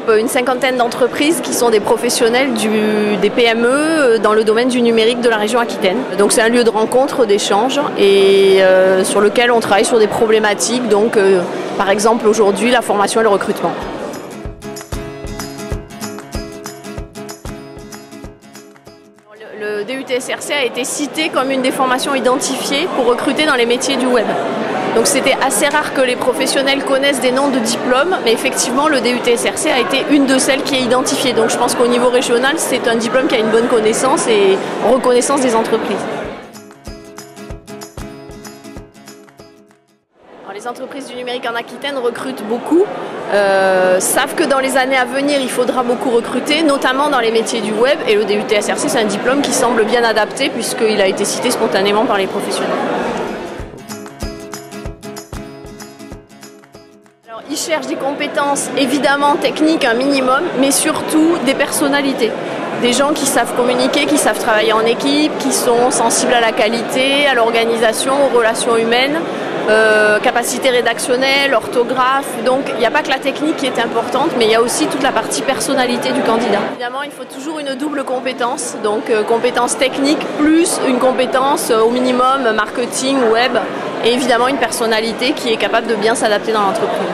regroupe une cinquantaine d'entreprises qui sont des professionnels des PME dans le domaine du numérique de la région Aquitaine. Donc c'est un lieu de rencontre, d'échange et sur lequel on travaille sur des problématiques, donc par exemple aujourd'hui la formation et le recrutement. Le DUT SRC a été cité comme une des formations identifiées pour recruter dans les métiers du web. Donc c'était assez rare que les professionnels connaissent des noms de diplômes, mais effectivement le DUT SRC a été une de celles qui est identifiée. Donc je pense qu'au niveau régional, c'est un diplôme qui a une bonne connaissance et reconnaissance des entreprises. Alors, les entreprises du numérique en Aquitaine recrutent beaucoup, savent que dans les années à venir, il faudra beaucoup recruter, notamment dans les métiers du web. Et le DUT SRC, c'est un diplôme qui semble bien adapté puisqu'il a été cité spontanément par les professionnels. Alors, ils cherchent des compétences évidemment techniques, un minimum, mais surtout des personnalités. Des gens qui savent communiquer, qui savent travailler en équipe, qui sont sensibles à la qualité, à l'organisation, aux relations humaines. Capacité rédactionnelle, orthographe, donc il n'y a pas que la technique qui est importante, mais il y a aussi toute la partie personnalité du candidat. Évidemment, il faut toujours une double compétence, donc compétence technique plus une compétence au minimum marketing, web, et évidemment une personnalité qui est capable de bien s'adapter dans l'entreprise.